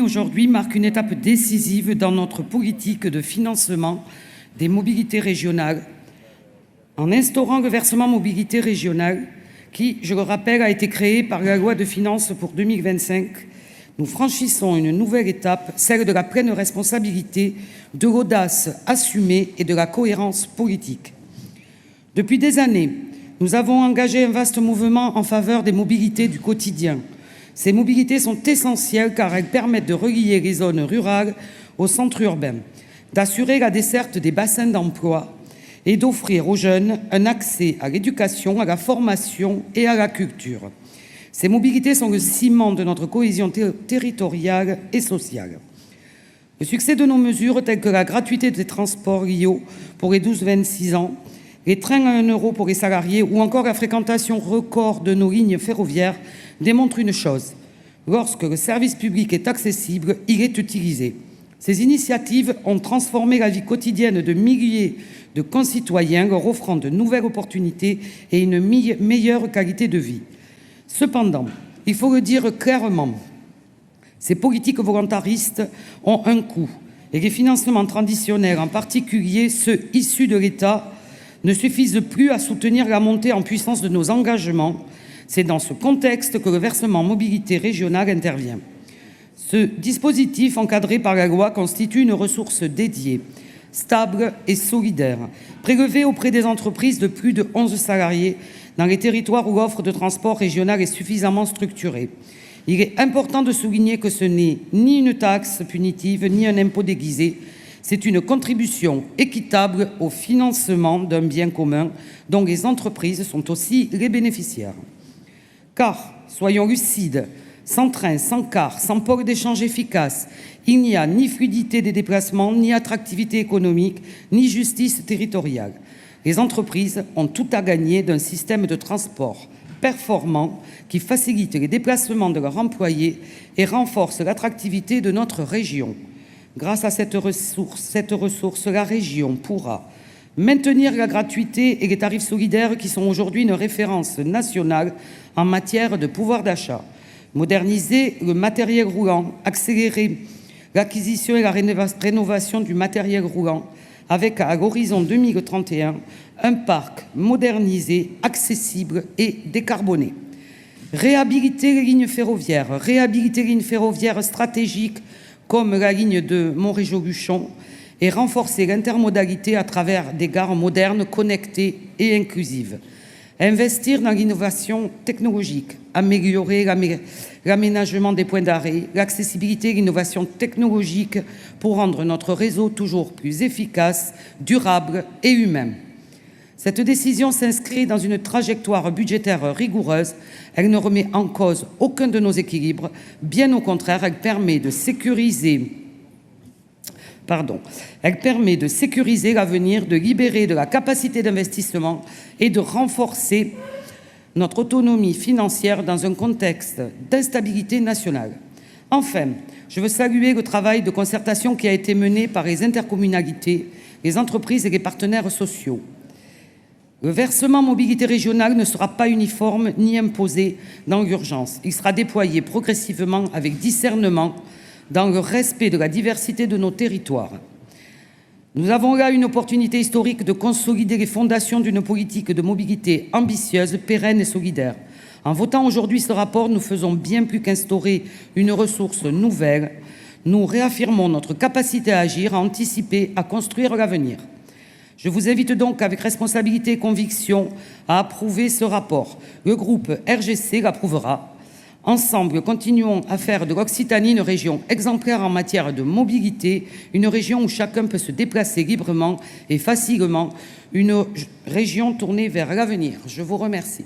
aujourd'hui marque une étape décisive dans notre politique de financement des mobilités régionales, en instaurant le versement mobilité régionale qui, je le rappelle, a été créé par la loi de finances pour 2025. Nous franchissons une nouvelle étape, celle de la pleine responsabilité, de l'audace assumée et de la cohérence politique. Depuis des années, nous avons engagé un vaste mouvement en faveur des mobilités du quotidien. Ces mobilités sont essentielles car elles permettent de relier les zones rurales au centre urbain, d'assurer la desserte des bassins d'emploi et d'offrir aux jeunes un accès à l'éducation, à la formation et à la culture. Ces mobilités sont le ciment de notre cohésion territoriale et sociale. Le succès de nos mesures telles que la gratuité des transports LIO pour les 12-26 ans, les trains à 1 € pour les salariés ou encore la fréquentation record de nos lignes ferroviaires démontrent une chose. Lorsque le service public est accessible, il est utilisé. Ces initiatives ont transformé la vie quotidienne de milliers de concitoyens, leur offrant de nouvelles opportunités et une meilleure qualité de vie. Cependant, il faut le dire clairement, ces politiques volontaristes ont un coût et les financements traditionnels, en particulier ceux issus de l'État, ne suffisent plus à soutenir la montée en puissance de nos engagements. C'est dans ce contexte que le versement mobilité régionale intervient. Ce dispositif, encadré par la loi, constitue une ressource dédiée, stable et solidaire, prélevée auprès des entreprises de plus de 11 salariés dans les territoires où l'offre de transport régional est suffisamment structurée. Il est important de souligner que ce n'est ni une taxe punitive, ni un impôt déguisé. C'est une contribution équitable au financement d'un bien commun dont les entreprises sont aussi les bénéficiaires. Car, soyons lucides, sans train, sans car, sans port d'échange efficace, il n'y a ni fluidité des déplacements, ni attractivité économique, ni justice territoriale. Les entreprises ont tout à gagner d'un système de transport performant qui facilite les déplacements de leurs employés et renforce l'attractivité de notre région. Grâce à cette ressource, la région pourra maintenir la gratuité et les tarifs solidaires qui sont aujourd'hui une référence nationale en matière de pouvoir d'achat, moderniser le matériel roulant, accélérer l'acquisition et la rénovation du matériel roulant, avec à l'horizon 2031 un parc modernisé, accessible et décarboné. Réhabiliter les lignes ferroviaires stratégiques comme la ligne de Montrégeau-Luchon et renforcer l'intermodalité à travers des gares modernes, connectées et inclusives. Investir dans l'innovation technologique, améliorer l'aménagement des points d'arrêt, l'accessibilité et l'innovation technologique pour rendre notre réseau toujours plus efficace, durable et humain. Cette décision s'inscrit dans une trajectoire budgétaire rigoureuse. Elle ne remet en cause aucun de nos équilibres. Bien au contraire, elle permet de sécuriser l'avenir, de libérer de la capacité d'investissement et de renforcer notre autonomie financière dans un contexte d'instabilité nationale. Enfin, je veux saluer le travail de concertation qui a été mené par les intercommunalités, les entreprises et les partenaires sociaux. Le versement mobilité régionale ne sera pas uniforme ni imposé dans l'urgence. Il sera déployé progressivement avec discernement dans le respect de la diversité de nos territoires. Nous avons là une opportunité historique de consolider les fondations d'une politique de mobilité ambitieuse, pérenne et solidaire. En votant aujourd'hui ce rapport, nous faisons bien plus qu'instaurer une ressource nouvelle. Nous réaffirmons notre capacité à agir, à anticiper, à construire l'avenir. Je vous invite donc avec responsabilité et conviction à approuver ce rapport. Le groupe RGC l'approuvera. Ensemble, continuons à faire de l'Occitanie une région exemplaire en matière de mobilité, une région où chacun peut se déplacer librement et facilement, une région tournée vers l'avenir. Je vous remercie.